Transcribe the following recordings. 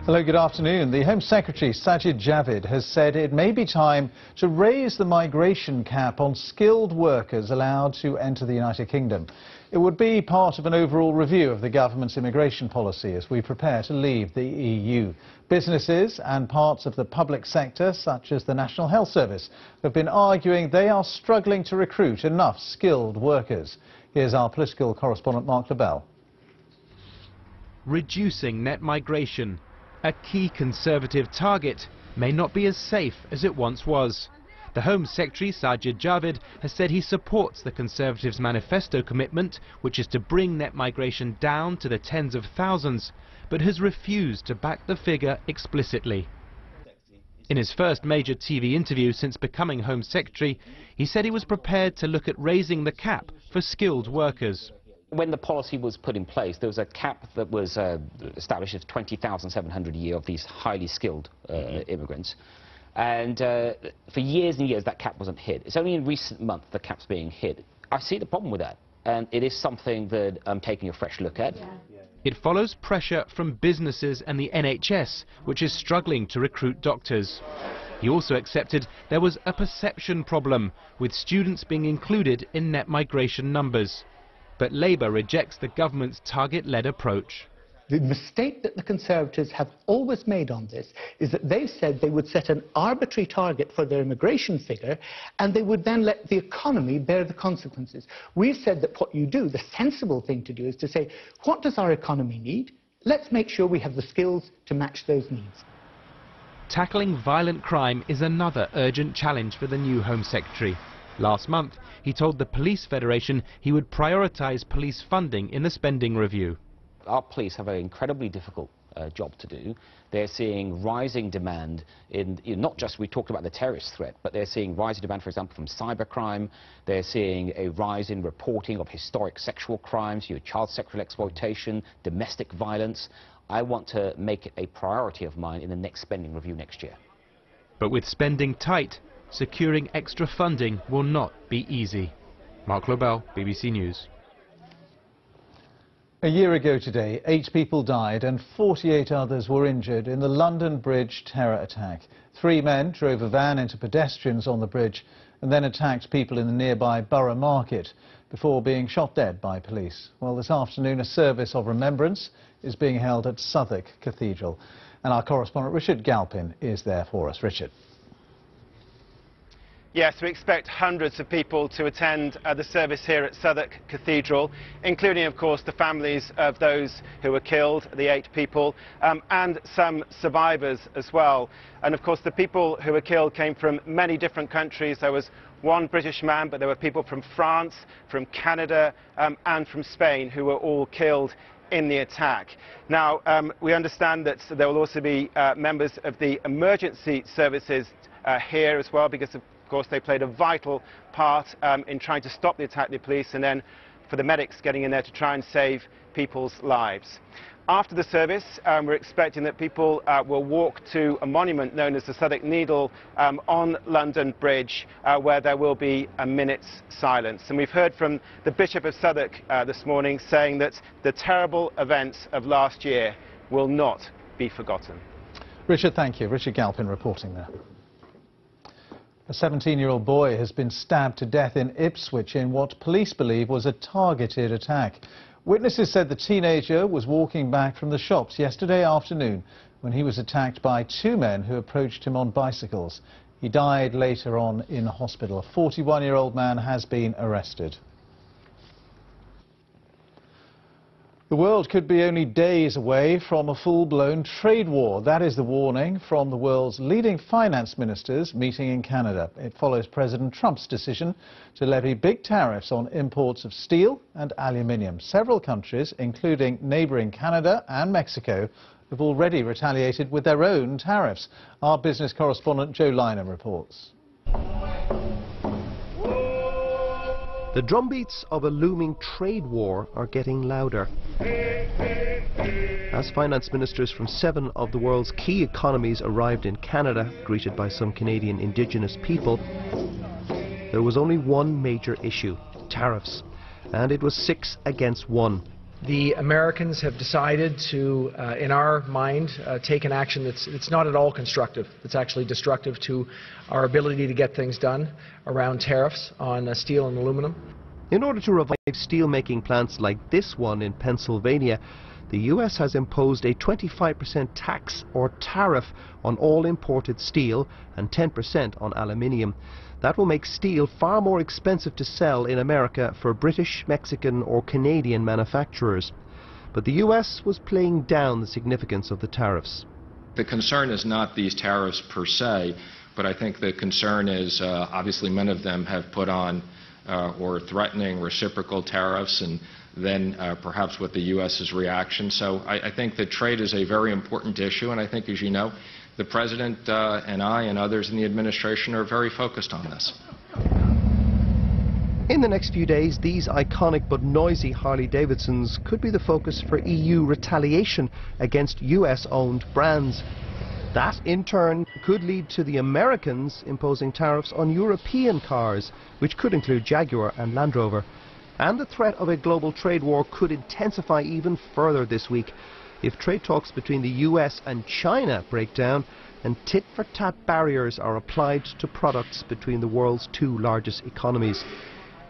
Hello, good afternoon. The Home Secretary, Sajid Javid, has said it may be time to raise the migration cap on skilled workers allowed to enter the United Kingdom. It would be part of an overall review of the government's immigration policy as we prepare to leave the EU. Businesses and parts of the public sector, such as the National Health Service, have been arguing they are struggling to recruit enough skilled workers. Here's our political correspondent, Mark Lebel. Reducing net migration, a key Conservative target, may not be as safe as it once was. The Home Secretary, Sajid Javid, has said he supports the Conservatives' manifesto commitment, which is to bring net migration down to the tens of thousands, but has refused to back the figure explicitly. In his first major TV interview since becoming Home Secretary, he said he was prepared to look at raising the cap for skilled workers. When the policy was put in place, there was a cap that was established as 20,700 a year of these highly skilled immigrants. And for years and years, that cap wasn't hit. It's only in recent months the cap's being hit. I see the problem with that, and it is something that I'm taking a fresh look at. It follows pressure from businesses and the NHS, which is struggling to recruit doctors. He also accepted there was a perception problem, with students being included in net migration numbers. But Labour rejects the government's target-led approach. The mistake that the Conservatives have always made on this is that they've said they would set an arbitrary target for their immigration figure and they would then let the economy bear the consequences. We've said that what you do, the sensible thing to do, is to say, what does our economy need? Let's make sure we have the skills to match those needs. Tackling violent crime is another urgent challenge for the new Home Secretary. Last month, he told the Police Federation he would prioritise police funding in the spending review. Our police have an incredibly difficult job to do. They're seeing rising demand in, not just, we talked about the terrorist threat, but they're seeing rising demand, for example, from cybercrime. They're seeing a rise in reporting of historic sexual crimes, child sexual exploitation, domestic violence. I want to make it a priority of mine in the next spending review next year. But with spending tight, securing extra funding will not be easy. Mark Lebel, BBC News. A year ago today, 8 people died and 48 others were injured in the London Bridge terror attack. 3 men drove a van into pedestrians on the bridge and then attacked people in the nearby Borough Market before being shot dead by police. Well, this afternoon, a service of remembrance is being held at Southwark Cathedral. And our correspondent Richard Galpin is there for us. Richard. Yes, we expect hundreds of people to attend the service here at Southwark Cathedral, including, of course, the families of those who were killed, the 8 people, and some survivors as well. And, of course, the people who were killed came from many different countries. There was one British man, but there were people from France, from Canada, and from Spain who were all killed in the attack. Now, we understand that there will also be members of the emergency services here as well, because of course they played a vital part in trying to stop the attack, the police, and then for the medics getting in there to try and save people's lives. After the service, we're expecting that people will walk to a monument known as the Southwark Needle on London Bridge, where there will be a minute's silence. And we've heard from the Bishop of Southwark this morning saying that the terrible events of last year will not be forgotten. Richard, thank you. Richard Galpin reporting there. A 17-year-old boy has been stabbed to death in Ipswich in what police believe was a targeted attack. Witnesses said the teenager was walking back from the shops yesterday afternoon when he was attacked by 2 men who approached him on bicycles. He died later on in hospital. A 41-year-old man has been arrested. The world could be only days away from a full-blown trade war. That is the warning from the world's leading finance ministers meeting in Canada. It follows President Trump's decision to levy big tariffs on imports of steel and aluminium. Several countries, including neighbouring Canada and Mexico, have already retaliated with their own tariffs. Our business correspondent Joe Lynham reports. The drumbeats of a looming trade war are getting louder. As finance ministers from 7 of the world's key economies arrived in Canada, greeted by some Canadian Indigenous people, there was only one major issue: tariffs. And it was 6 against 1. The Americans have decided to, in our mind, take an action that's not at all constructive. It's actually destructive to our ability to get things done around tariffs on steel and aluminum. In order to revive steel-making plants like this one in Pennsylvania, the US has imposed a 25% tax or tariff on all imported steel and 10% on aluminium. That will make steel far more expensive to sell in America for British, Mexican or Canadian manufacturers. But the US was playing down the significance of the tariffs. The concern is not these tariffs per se, but I think the concern is obviously many of them have put on or threatening reciprocal tariffs, and then perhaps with the U.S.'s reaction. So I think that trade is a very important issue, and I think, as you know, the President and I and others in the administration are very focused on this. In the next few days, these iconic but noisy Harley-Davidsons could be the focus for EU retaliation against US-owned brands. That, in turn, could lead to the Americans imposing tariffs on European cars, which could include Jaguar and Land Rover. And the threat of a global trade war could intensify even further this week if trade talks between the US and China break down and tit-for-tat barriers are applied to products between the world's two largest economies.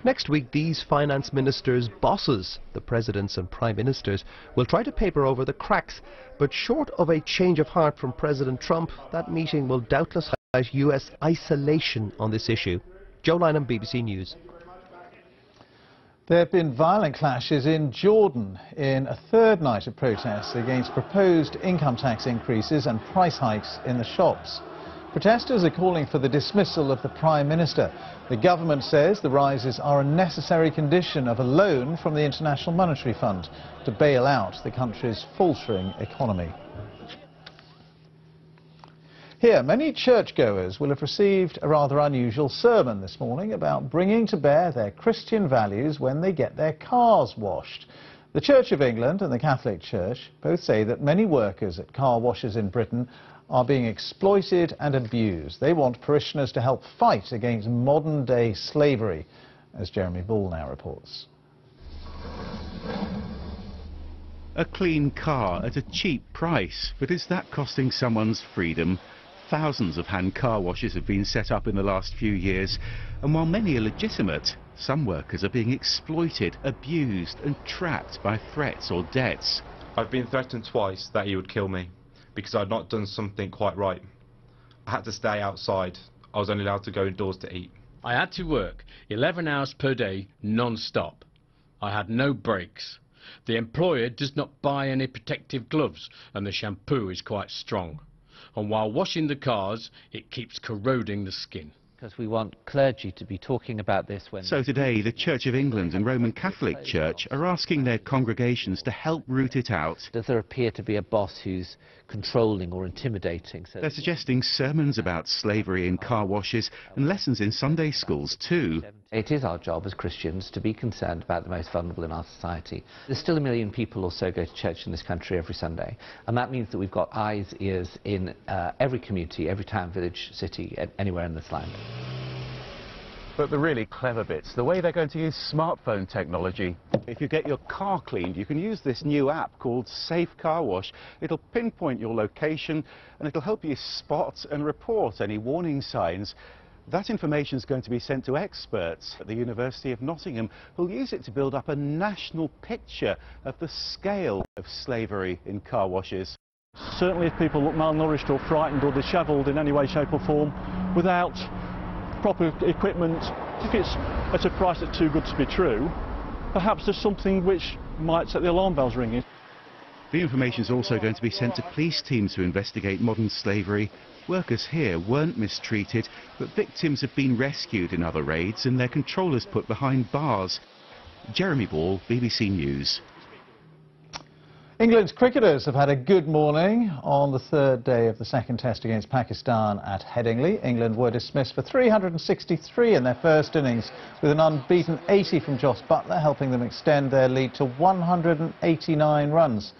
Next week, these finance ministers' bosses, the presidents and prime ministers, will try to paper over the cracks. But short of a change of heart from President Trump, that meeting will doubtless highlight US isolation on this issue. Joe Lynham, BBC News. There have been violent clashes in Jordan in a third night of protests against proposed income tax increases and price hikes in the shops. Protesters are calling for the dismissal of the Prime Minister. The government says the rises are a necessary condition of a loan from the International Monetary Fund to bail out the country's faltering economy. Here, many churchgoers will have received a rather unusual sermon this morning about bringing to bear their Christian values when they get their cars washed. The Church of England and the Catholic Church both say that many workers at car washes in Britain are being exploited and abused. They want parishioners to help fight against modern-day slavery, as Jeremy Ball now reports. A clean car at a cheap price, but is that costing someone's freedom? Thousands of hand car washes have been set up in the last few years, and while many are legitimate, some workers are being exploited, abused and trapped by threats or debts. I've been threatened twice that he would kill me because I'd not done something quite right. I had to stay outside. I was only allowed to go indoors to eat. I had to work 11 hours per day non-stop. I had no breaks. The employer does not buy any protective gloves and the shampoo is quite strong. And while washing the cars, it keeps corroding the skin. Because we want clergy to be talking about this when... So today, the Church of England and Roman Catholic Church are asking their congregations to help root it out. Does there appear to be a boss who's controlling or intimidating? So they're suggesting sermons about slavery in car washes and lessons in Sunday schools too. It is our job as Christians to be concerned about the most vulnerable in our society. There's still 1 million people or so go to church in this country every Sunday, and that means that we've got eyes, ears in every community, every town, village, city, anywhere in this land. But the really clever bits, the way they're going to use smartphone technology. If you get your car cleaned, you can use this new app called Safe Car Wash. It'll pinpoint your location and it'll help you spot and report any warning signs. That information is going to be sent to experts at the University of Nottingham who'll use it to build up a national picture of the scale of slavery in car washes. Certainly if people look malnourished or frightened or dishevelled in any way, shape or form without proper equipment, if it's at a price that's too good to be true, perhaps there's something which might set the alarm bells ringing. The information is also going to be sent to police teams who investigate modern slavery. Workers here weren't mistreated, but victims have been rescued in other raids and their controllers put behind bars. Jeremy Ball, BBC News. England's cricketers have had a good morning on the third day of the second test against Pakistan at Headingley. England were dismissed for 363 in their first innings, with an unbeaten 80 from Jos Buttler, helping them extend their lead to 189 runs.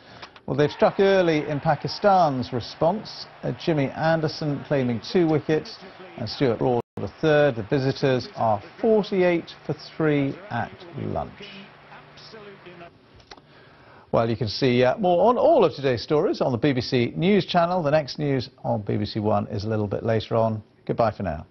Well, they've struck early in Pakistan's response, Jimmy Anderson claiming 2 wickets and Stuart Broad a third. The visitors are 48 for 3 at lunch. Well, you can see more on all of today's stories on the BBC News channel. The next news on BBC One is a little bit later on. Goodbye for now.